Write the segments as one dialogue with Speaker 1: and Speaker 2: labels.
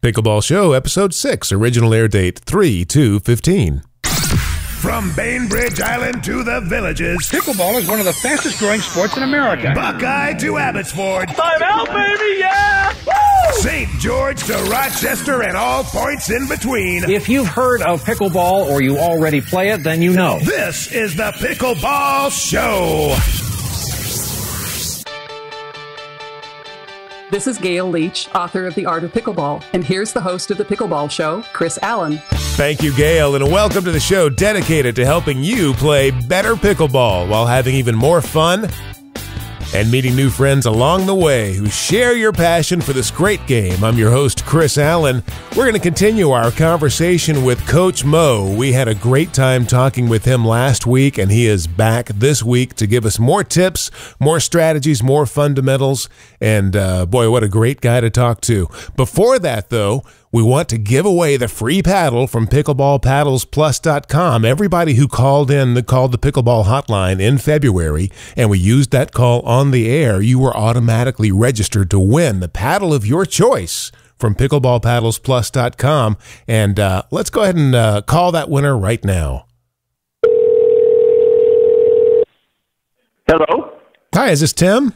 Speaker 1: Pickleball Show, Episode 6, original air date 3/2/15.
Speaker 2: From Bainbridge Island to the Villages,
Speaker 3: Pickleball is one of the fastest growing sports in America.
Speaker 2: Buckeye to Abbotsford,
Speaker 4: Time out, baby, yeah! Woo!
Speaker 2: St. George to Rochester, and all points in between.
Speaker 3: If you've heard of pickleball or you already play it, then you know.
Speaker 2: This is the Pickleball Show.
Speaker 5: This is Gail Leach, author of The Art of Pickleball, and here's the host of The Pickleball Show, Chris Allen.
Speaker 1: Thank you, Gail, and welcome to the show dedicated to helping you play better pickleball while having even more fun and meeting new friends along the way who share your passion for this great game. I'm your host, Chris Allen. We're going to continue our conversation with Coach Mo. We had a great time talking with him last week, and he is back this week to give us more tips, more strategies, more fundamentals, and boy, what a great guy to talk to. Before that, though, we want to give away the free paddle from pickleballpaddlesplus.com. Everybody who called the Pickleball hotline in February, and we used that call on the air, you were automatically registered to win the paddle of your choice from pickleballpaddlesplus.com. And let's go ahead and call that winner right now.
Speaker 6: Hello?
Speaker 1: Hi, is this Tim?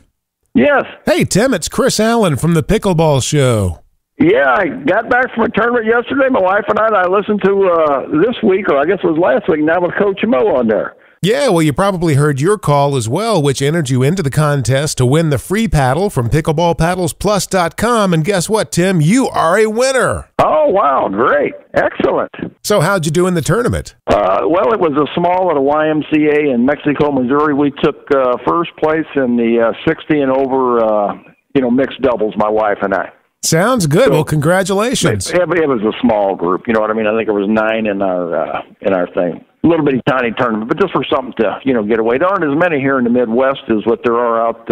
Speaker 6: Yes.
Speaker 1: Hey, Tim, it's Chris Allen from the Pickleball Show.
Speaker 6: Yeah, I got back from a tournament yesterday. My wife and I listened to this week, or I guess it was last week, now with Coach Mo on there.
Speaker 1: Yeah, well, you probably heard your call as well, which entered you into the contest to win the free paddle from pickleballpaddlesplus.com. And guess what, Tim? You are a winner.
Speaker 6: Oh, wow. Great. Excellent.
Speaker 1: So how'd you do in the tournament?
Speaker 6: Well, it was a small at a YMCA in Mexico, Missouri. We took first place in the 60 and over, mixed doubles, my wife and I.
Speaker 1: Sounds good. So, well, congratulations.
Speaker 6: It was a small group. You know what I mean? I think it was 9 in our thing. A little bitty tiny tournament, but just for something to, get away. There aren't as many here in the Midwest as what there are out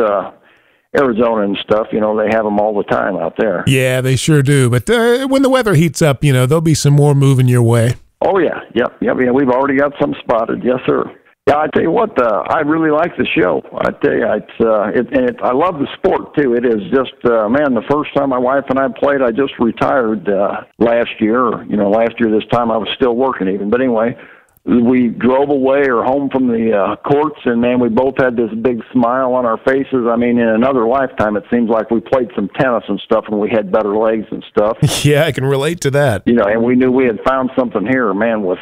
Speaker 6: Arizona and stuff. They have them all the time out there.
Speaker 1: Yeah, they sure do. But when the weather heats up, there'll be some more moving your way.
Speaker 6: Oh, yeah. Yep. Yeah, we've already got some spotted. Yes, sir. Yeah, I tell you what, I really like the show. I tell you, I love the sport, too. It is just, the first time my wife and I played, I just retired last year. Last year this time I was still working even. But anyway, we drove away or home from the courts, and, man, we both had this big smile on our faces. I mean, in another lifetime, it seems like we played some tennis and stuff, and we had better legs and stuff.
Speaker 1: Yeah, I can relate to that.
Speaker 6: And we knew we had found something here, man, with,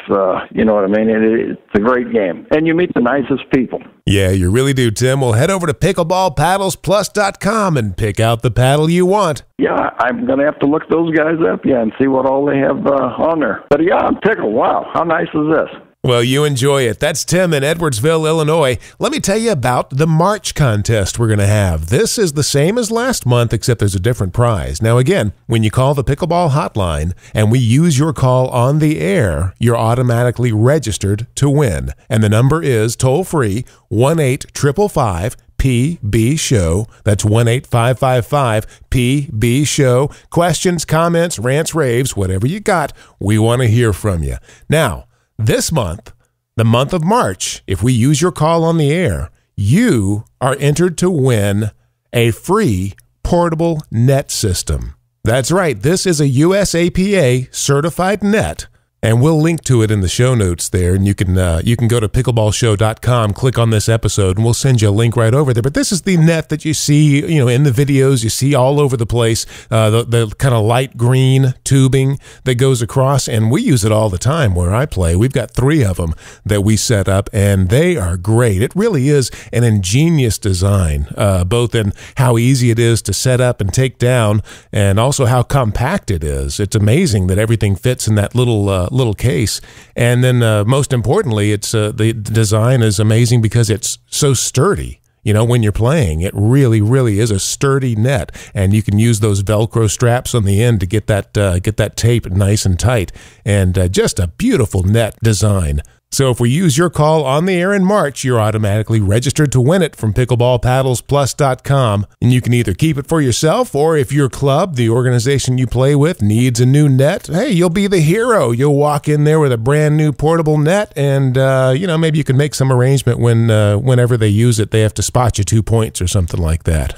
Speaker 6: you know what I mean? It's a great game. And you meet the nicest people.
Speaker 1: Yeah, you really do, Tim. Well, head over to pickleballpaddlesplus.com and pick out the paddle you want.
Speaker 6: Yeah, I'm going to have to look those guys up, and see what all they have on there. But, yeah, I'm tickled. Wow, how nice is this?
Speaker 1: Well, you enjoy it. That's Tim in Edwardsville, Illinois. Let me tell you about the March contest we're going to have. This is the same as last month, except there's a different prize. Now, again, when you call the Pickleball hotline and we use your call on the air, you're automatically registered to win. And the number is toll-free 1-855-PB-SHOW. That's 1-855-PB-SHOW. Questions, comments, rants, raves, whatever you got, we want to hear from you. Now, this month, the month of March, if we use your call on the air, you are entered to win a free portable net system. That's right. This is a USAPA certified net, and we'll link to it in the show notes there. And you can go to pickleballshow.com, click on this episode, and we'll send you a link right over there. But this is the net that you see, in the videos, you see all over the place, the kind of light green tubing that goes across, and we use it all the time where I play. We've got 3 of them that we set up, and they are great. It really is an ingenious design, both in how easy it is to set up and take down, and also how compact it is. It's amazing that everything fits in that little case. And then most importantly, it's the design is amazing because it's so sturdy. When you're playing, it really, really is a sturdy net, and you can use those Velcro straps on the end to get that tape nice and tight, and just a beautiful net design. So if we use your call on the air in March, you're automatically registered to win it from pickleballpaddlesplus.com. And you can either keep it for yourself, or if your club, the organization you play with, needs a new net, hey, you'll be the hero. You'll walk in there with a brand new portable net, and maybe you can make some arrangement whenever they use it, they have to spot you 2 points or something like that.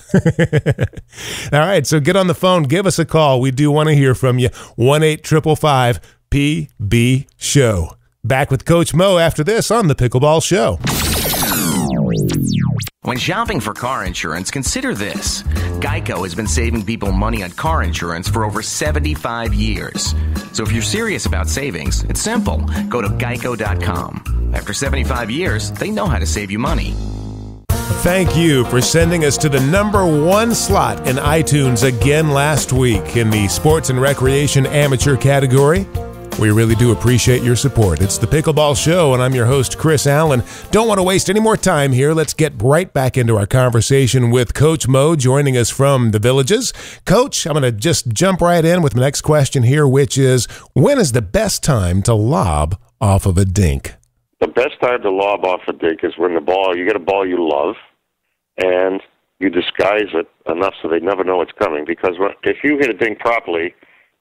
Speaker 1: All right, so get on the phone, give us a call. We do want to hear from you. 1-855-PB-SHOW. Back with Coach Mo after this on the Pickleball Show.
Speaker 7: When shopping for car insurance, consider this. Geico has been saving people money on car insurance for over 75 years. So if you're serious about savings, it's simple. Go to geico.com. After 75 years, they know how to save you money.
Speaker 1: Thank you for sending us to the #1 slot in iTunes again last week in the Sports and Recreation Amateur category. We really do appreciate your support. It's the Pickleball Show, and I'm your host, Chris Allen. Don't want to waste any more time here. Let's get right back into our conversation with Coach Mo joining us from the Villages. Coach, I'm going to just jump right in with my next question here, which is, when is the best time to lob off of a dink?
Speaker 8: The best time to lob off a dink is when you get a ball you love, and you disguise it enough so they never know it's coming. Because if you hit a dink properly,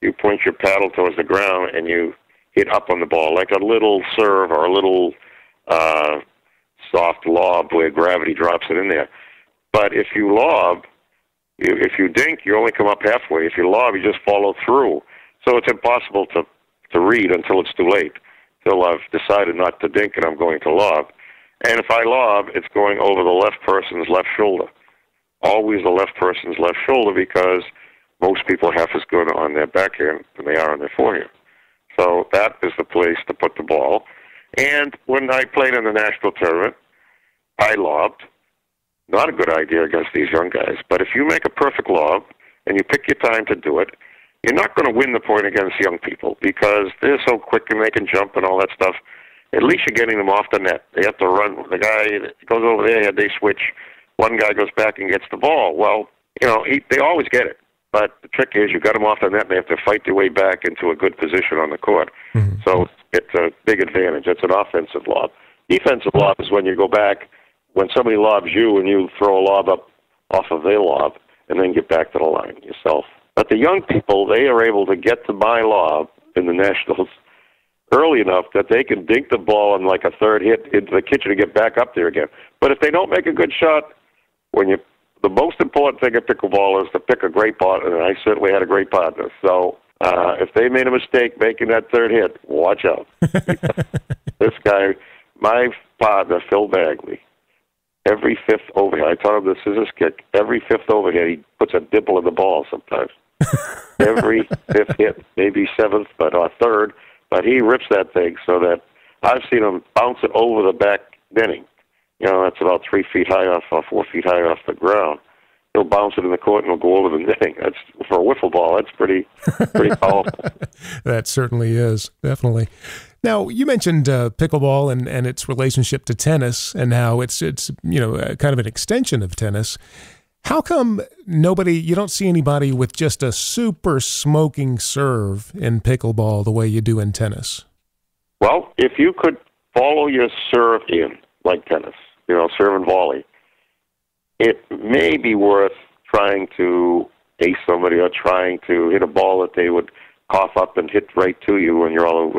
Speaker 8: you point your paddle towards the ground and you hit up on the ball like a little serve or a little soft lob where gravity drops it in there. But if you lob, if you dink, you only come up halfway. If you lob, you just follow through. So it's impossible to read until it's too late, till I've decided not to dink and I'm going to lob. And if I lob, it's going over the left person's left shoulder. Always the left person's left shoulder, because most people are half as good on their backhand than they are on their forehand. So that is the place to put the ball. And when I played in the national tournament, I lobbed. Not a good idea against these young guys. But if you make a perfect lob and you pick your time to do it, you're not going to win the point against young people because they're so quick and they can jump and all that stuff. At least you're getting them off the net. They have to run. The guy goes over there, they switch. One guy goes back and gets the ball. Well, they always get it. But the trick is you got them off the net and they have to fight their way back into a good position on the court. Mm-hmm. So it's a big advantage. It's an offensive lob. Defensive lob is when you go back, when somebody lobs you and you throw a lob up off of their lob and then get back to the line yourself. But the young people, they are able to get to my lob in the Nationals early enough that they can dink the ball on like a third hit into the kitchen and get back up there again. But if they don't make a good shot, the most important thing at pickleball is to pick a great partner, and I certainly had a great partner. So if they made a mistake making that third hit, watch out. This guy, my partner, Phil Bagley, every fifth overhead, I taught him the scissors kick, every fifth overhead, he puts a dimple in the ball sometimes. Every fifth hit, maybe seventh, or third, but he rips that thing so that I've seen him bounce it over the back netting. That's about 3 feet high off, or 4 feet high off the ground. He'll bounce it in the court and it'll go over the netting. That's for a wiffle ball. That's pretty powerful.
Speaker 1: That certainly is, definitely. Now, you mentioned pickleball and its relationship to tennis and how it's kind of an extension of tennis. How come you don't see anybody with just a super smoking serve in pickleball the way you do in tennis?
Speaker 8: Well, if you could follow your serve in like tennis, serve and volley, it may be worth trying to ace somebody or trying to hit a ball that they would cough up and hit right to you when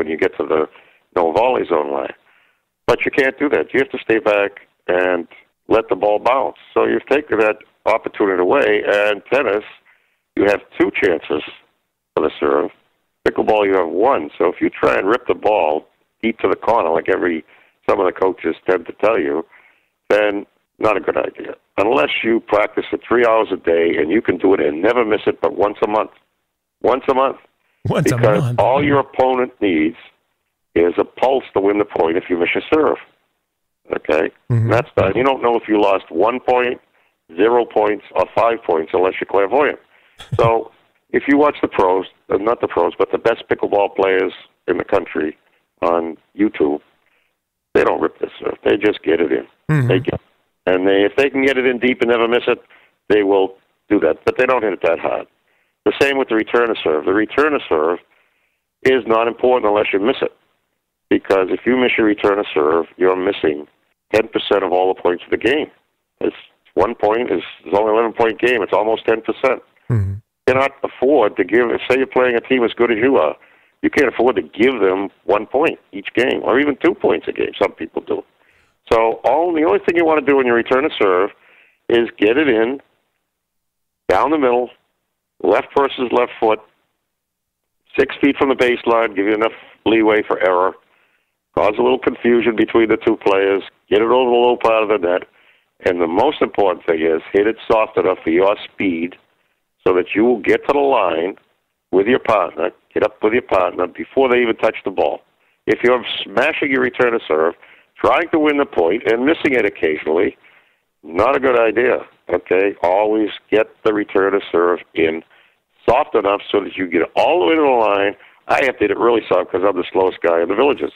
Speaker 8: you get to the volley zone line. But you can't do that. You have to stay back and let the ball bounce. So you've taken that opportunity away. And tennis, you have 2 chances for the serve. Pickleball, you have 1. So if you try and rip the ball deep to the corner, like some of the coaches tend to tell you, then not a good idea. Unless you practice it 3 hours a day and you can do it and never miss it but once a month. Once a month. Because all your opponent needs is a pulse to win the point if you miss your serve. Okay? Mm-hmm. That's done. You don't know if you lost 1 point, 0 points, or 5 points unless you're clairvoyant. So if you watch the pros, not the pros, but the best pickleball players in the country on YouTube, they don't rip this serve. They just get it in. Mm-hmm. If they can get it in deep and never miss it, they will do that. But they don't hit it that hard. The same with the return of serve. The return of serve is not important unless you miss it. because if you miss your return of serve, you're missing 10% of all the points of the game. It's 1 point is only an 11-point game. It's almost 10%.
Speaker 1: Mm-hmm.
Speaker 8: You cannot afford to give, say you're playing a team as good as you are, you can't afford to give them 1 point each game, or even 2 points a game. Some people do. So the only thing you want to do when you return a serve is get it in, down the middle, left versus left foot, 6 feet from the baseline, give you enough leeway for error, cause a little confusion between the two players, get it over the low part of the net, and the most important thing is hit it soft enough for your speed so that you will get to the line with your partner, get up with your partner before they even touch the ball. If you're smashing your return to serve, trying to win the point and missing it occasionally, not a good idea, okay? Always get the return to serve in soft enough so that you get all the way to the line. I have to hit it really soft because I'm the slowest guy in the villages.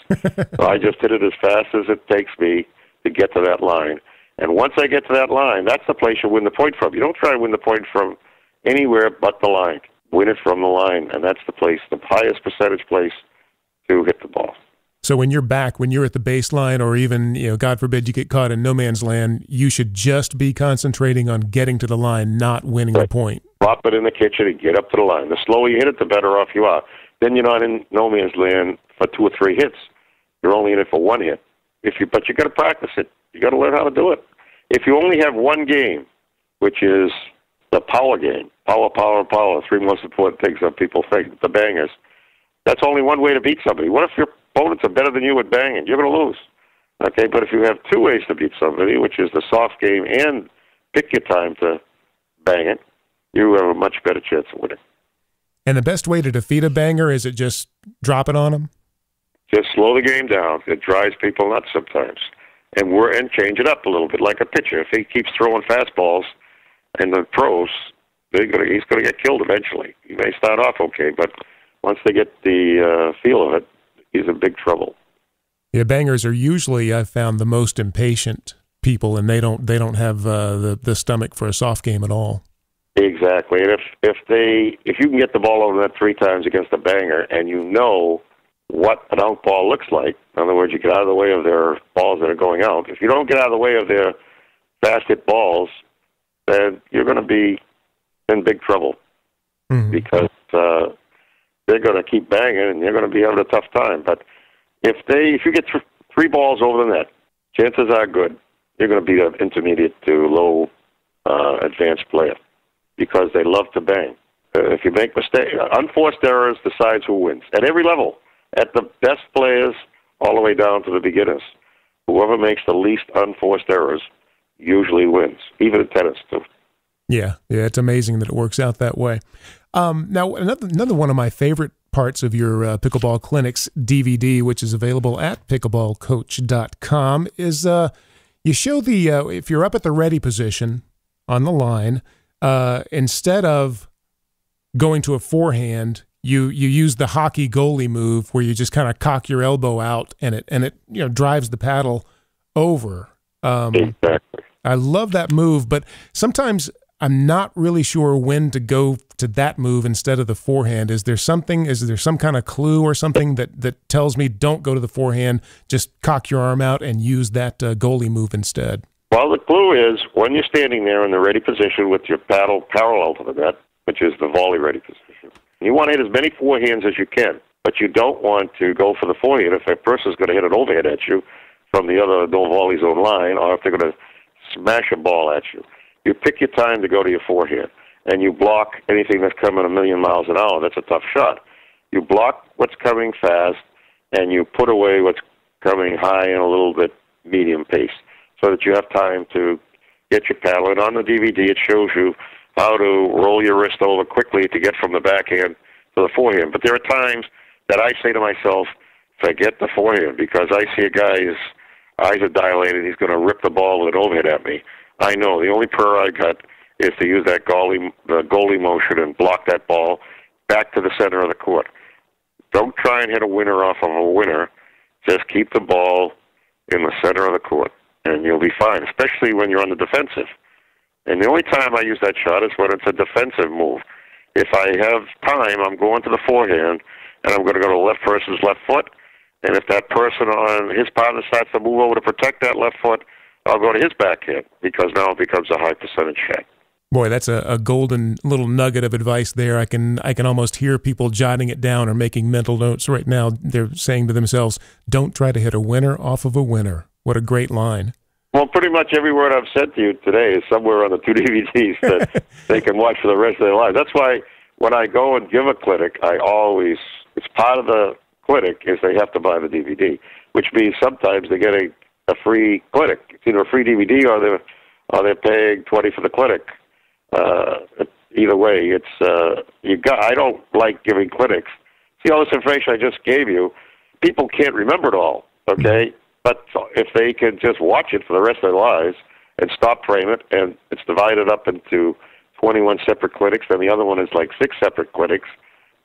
Speaker 8: So I just hit it as fast as it takes me to get to that line. And once I get to that line, that's the place you win the point from. You don't try to win the point from anywhere but the line. Win it from the line, and that's the place, the highest percentage place to hit the ball.
Speaker 1: So when you're back, when you're at the baseline, or even, God forbid you get caught in no man's land, you should just be concentrating on getting to the line, not winning the point.
Speaker 8: Drop it in the kitchen and get up to the line. The slower you hit it, the better off you are. Then you're not in no man's land for 2 or 3 hits. You're only in it for 1 hit. But you got to practice it. You got to learn how to do it. If you only have one game, which is the power game, power, 3 most important things that people think, the bangers, that's only one way to beat somebody. What if your opponents are better than you at banging? You're going to lose. Okay, but if you have 2 ways to beat somebody, which is the soft game and pick your time to bang it, you have a much better chance of winning.
Speaker 1: And the best way to defeat a banger, is it just drop it on them?
Speaker 8: Just slow the game down. It drives people nuts sometimes. And change it up a little bit, like a pitcher. If he keeps throwing fastballs, and the pros, he's going to get killed eventually. He may start off okay, but once they get the feel of it, he's in big trouble.
Speaker 1: Yeah, bangers are usually, I've found, the most impatient people, and they don't have the stomach for a soft game at all.
Speaker 8: Exactly, and if you can get the ball over that 3 times against a banger, and you know what an out ball looks like, in other words, you get out of the way of their balls that are going out. If you don't get out of the way of their fast hit balls, then you're going to be in big trouble, because they're going to keep banging, and you're going to be having a tough time. But if you get 3 balls over the net, chances are good you're going to be an intermediate to low advanced player, because they love to bang. If you make mistakes, unforced errors decides who wins at every level, at the best players all the way down to the beginners. Whoever makes the least unforced errors usually wins, even in tennis too. Yeah,
Speaker 1: it's amazing that it works out that way. Now, another one of my favorite parts of your Pickleball Clinics DVD, which is available at pickleballcoach.com, is you show if you're up at the ready position on the line, instead of going to a forehand, you use the hockey goalie move where you just kind of cock your elbow out and it drives the paddle over.
Speaker 8: Exactly.
Speaker 1: I love that move, but sometimes I'm not really sure when to go to that move instead of the forehand. Is there some kind of clue or something that tells me don't go to the forehand, just cock your arm out and use that goalie move instead?
Speaker 8: Well, the clue is when you're standing there in the ready position with your paddle parallel to the net, which is the volley ready position, you want to hit as many forehands as you can, but you don't want to go for the forehand if a person's going to hit an overhead at you from the other no volley zone line, or if they're going to smash a ball at you. You pick your time to go to your forehand, and you block anything that's coming 1,000,000 miles an hour. That's a tough shot. You block what's coming fast, and you put away what's coming high and a little bit medium pace, so that you have time to get your paddle. And on the DVD, it shows you how to roll your wrist over quickly to get from the backhand to the forehand. But there are times that I say to myself, forget the forehand, because I see a guy, his eyes are dilated, he's going to rip the ball with an overhead at me. I know the only prayer I got is to use that goalie motion and block that ball back to the center of the court. Don't try and hit a winner off of a winner. Just keep the ball in the center of the court, and you'll be fine, especially when you're on the defensive. And the only time I use that shot is when it's a defensive move. If I have time, I'm going to the forehand, and I'm going to go to left versus left foot, And if that person on his partner starts to move over to protect that left foot, I'll go to his backhand because now it becomes a high percentage shot.
Speaker 1: Boy, that's a golden little nugget of advice there. I can almost hear people jotting it down or making mental notes right now. They're saying to themselves, don't try to hit a winner off of a winner. What a great line.
Speaker 8: Well, pretty much every word I've said to you today is somewhere on the 2 DVDs that they can watch for the rest of their lives. That's why when I go and give a clinic, it's part of the clinic is they have to buy the DVD, which means sometimes they're getting a free clinic. It's either a free DVD or they're paying $20 for the clinic. Either way, it's I don't like giving clinics. See, all this information I just gave you, people can't remember it all, okay? But if they can just watch it for the rest of their lives and stop frame it, and it's divided up into 21 separate clinics, then the other one is like 6 separate clinics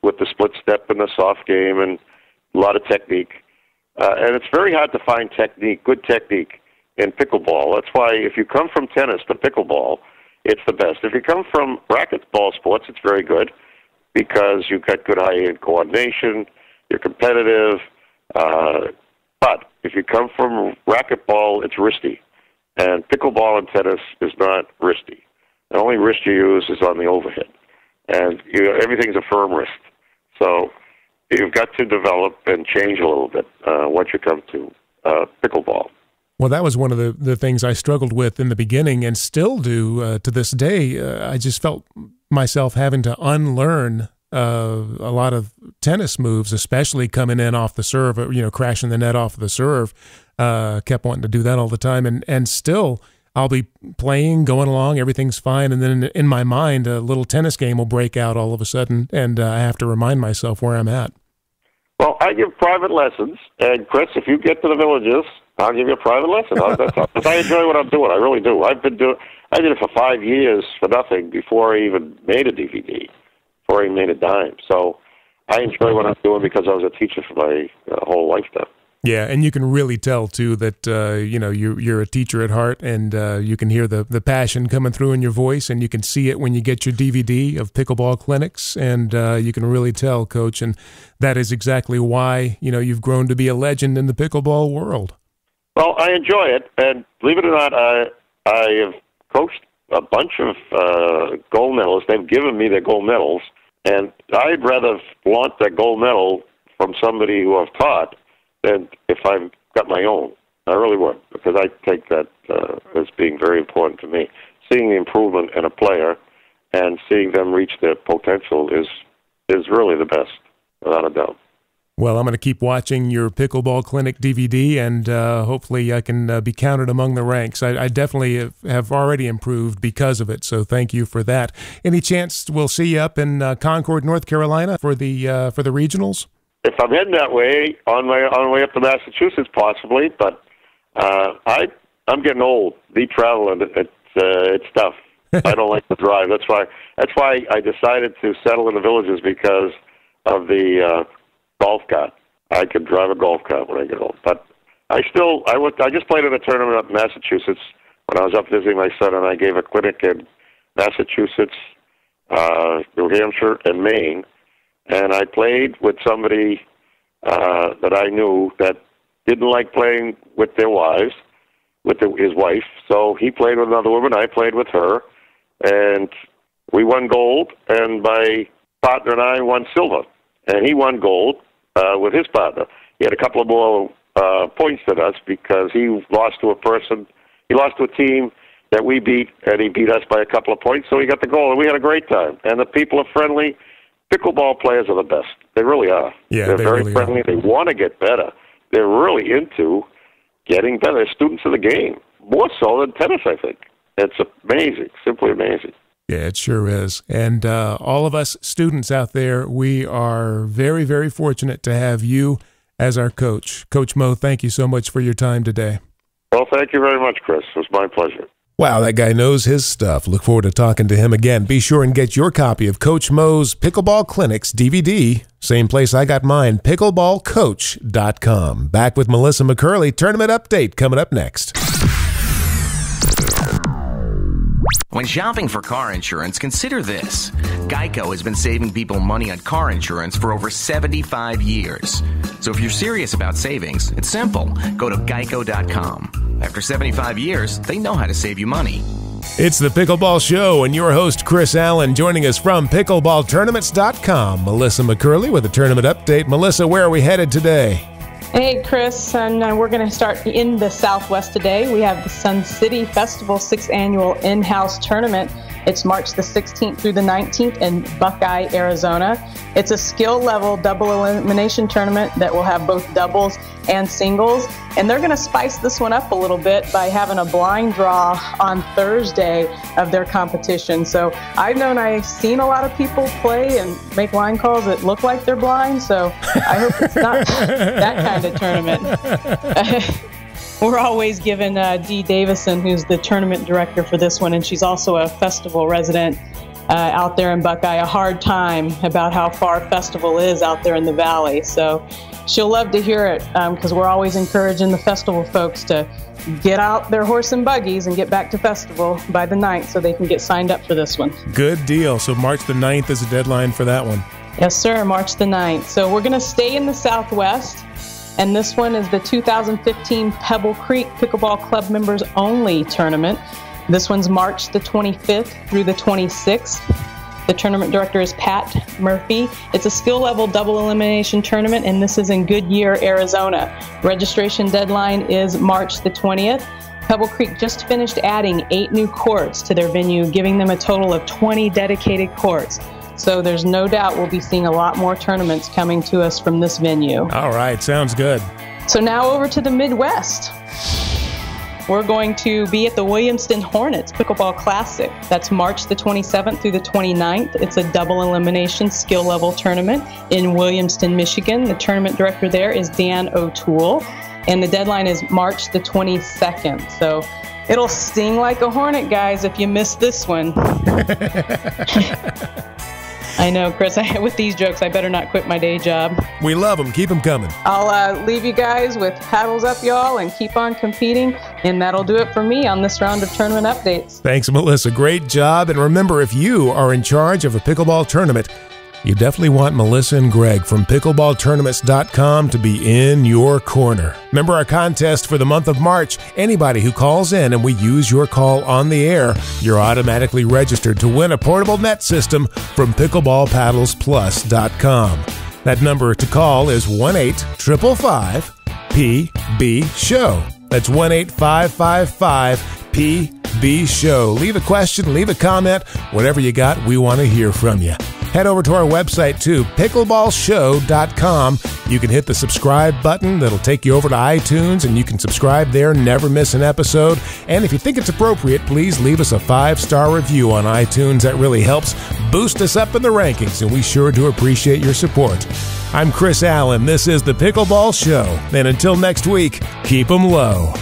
Speaker 8: with the split step and the soft game and a lot of technique. And it's very hard to find good technique in pickleball. That's why if you come from tennis to pickleball, it's the best. If you come from racquetball sports, it's very good because you've got good high-end coordination, you're competitive. But if you come from racquetball, it's wristy. And pickleball and tennis is not wristy. The only wrist you use is on the overhead. And everything's a firm wrist. So you've got to develop and change a little bit once you come to pickleball.
Speaker 1: Well, that was one of the things I struggled with in the beginning and still do to this day. I just felt myself having to unlearn a lot of tennis moves, especially coming in off the serve, crashing the net off the serve. Kept wanting to do that all the time. And still, I'll be playing, going along, everything's fine. And then in my mind, a little tennis game will break out all of a sudden, and I have to remind myself where I'm at.
Speaker 8: Well, I give private lessons. And, Chris, if you get to the Villages, I'll give you a private lesson. I enjoy what I'm doing. I really do. I did it for 5 years for nothing before I even made a DVD, before I even made a dime. So I enjoy what I'm doing because I was a teacher for my whole lifetime.
Speaker 1: Yeah, and you can really tell, too, that, you're a teacher at heart, and you can hear the passion coming through in your voice, and you can see it when you get your DVD of pickleball clinics, and you can really tell, Coach, and that is exactly why, you've grown to be a legend in the pickleball world.
Speaker 8: Well, I enjoy it, and believe it or not, I have coached a bunch of gold medalists. They've given me their gold medals, and I'd rather flaunt that gold medal from somebody who I've taught than if I've got my own. I really would, because I take that as being very important to me. Seeing the improvement in a player and seeing them reach their potential is really the best, without a doubt.
Speaker 1: Well, I'm going to keep watching your Pickleball Clinic DVD, and hopefully I can be counted among the ranks. I definitely have already improved because of it, so thank you for that. Any chance we'll see you up in Concord, North Carolina for the regionals?
Speaker 8: If I'm heading that way, on my way up to Massachusetts, possibly, but I'm getting old. The traveling, it's tough. I don't like to drive. That's why I decided to settle in the Villages because of the golf cart. I can drive a golf cart when I get old. But I just played in a tournament up in Massachusetts when I was up visiting my son, and I gave a clinic in Massachusetts, New Hampshire, and Maine. And I played with somebody that I knew that didn't like playing with their wives, with his wife. So he played with another woman. I played with her. And we won gold, and my partner and I won silver. And he won gold with his partner. He had a couple of more points than us because he lost to a team that we beat, and he beat us by a couple of points, so he got the gold. And we had a great time. And the people are friendly. Pickleball players are the best. They really are.
Speaker 1: Yeah,
Speaker 8: they're very
Speaker 1: really
Speaker 8: friendly.
Speaker 1: Are.
Speaker 8: They want to get better. They're really into getting better. They're students of the game, more so than tennis, I think. It's amazing, simply amazing.
Speaker 1: Yeah, it sure is. And all of us students out there, we are very, very fortunate to have you as our coach. Coach Mo, thank you so much for your time today.
Speaker 8: Well, thank you very much, Chris. It was my pleasure.
Speaker 1: Wow, that guy knows his stuff. Look forward to talking to him again. Be sure and get your copy of Coach Mo's Pickleball Clinics DVD. Same place I got mine, pickleballcoach.com. Back with Melissa McCurley. Tournament update coming up next.
Speaker 7: When shopping for car insurance, consider this. Geico has been saving people money on car insurance for over 75 years. So if you're serious about savings, it's simple. Go to geico.com. After 75 years, they know how to save you money.
Speaker 1: It's the Pickleball Show and your host, Chris Allen, joining us from pickleballtournaments.com. Melissa McCurley with a tournament update. Melissa, where are we headed today?
Speaker 9: Hey, Chris, and we're going to start in the Southwest today. We have the Sun City Festival 6th Annual In-House Tournament. It's March the 16th through the 19th in Buckeye, Arizona. It's a skill-level double elimination tournament that will have both doubles and singles. And they're going to spice this one up a little bit by having a blind draw on Thursday of their competition. So I've seen a lot of people play and make line calls that look like they're blind. So I hope it's not that kind of tournament. We're always giving Dee Davison, who's the tournament director for this one, and she's also a festival resident out there in Buckeye, a hard time about how far festival is out there in the valley. So she'll love to hear it because we're always encouraging the festival folks to get out their horse and buggies and get back to festival by the 9th so they can get signed up for this one.
Speaker 1: Good deal. So March the 9th is the deadline for that one.
Speaker 9: Yes, sir, March the 9th. So we're going to stay in the Southwest. And this one is the 2015 Pebble Creek Pickleball Club Members Only Tournament. This one's March the 25th through the 26th. The tournament director is Pat Murphy. It's a skill-level double elimination tournament, and this is in Goodyear, Arizona. Registration deadline is March the 20th. Pebble Creek just finished adding 8 new courts to their venue, giving them a total of 20 dedicated courts. So there's no doubt we'll be seeing a lot more tournaments coming to us from this venue.
Speaker 1: All right, sounds good.
Speaker 9: So now over to the Midwest. We're going to be at the Williamston Hornets Pickleball Classic. That's March the 27th through the 29th. It's a double elimination skill level tournament in Williamston, Michigan. The tournament director there is Dan O'Toole, and the deadline is March the 22nd. So it'll sting like a hornet, guys, if you miss this one. I know, Chris, with these jokes, I better not quit my day job.
Speaker 1: We love them. Keep them coming.
Speaker 9: I'll leave you guys with paddles up, y'all, and keep on competing. And that'll do it for me on this round of tournament updates.
Speaker 1: Thanks, Melissa. Great job. And remember, if you are in charge of a pickleball tournament, you definitely want Melissa and Greg from pickleballtournaments.com to be in your corner. Remember our contest for the month of March. Anybody who calls in and we use your call on the air, you're automatically registered to win a portable net system from pickleballpaddlesplus.com. That number to call is 1-855-PB-SHOW. That's 1-855-PB-SHOW. Leave a question, leave a comment, whatever you got, we want to hear from you. Head over to our website, too, pickleballshow.com. You can hit the subscribe button. That'll take you over to iTunes, and you can subscribe there, never miss an episode. And if you think it's appropriate, please leave us a 5-star review on iTunes. That really helps boost us up in the rankings, and we sure do appreciate your support. I'm Chris Allen. This is the Pickleball Show. And until next week, keep 'em low.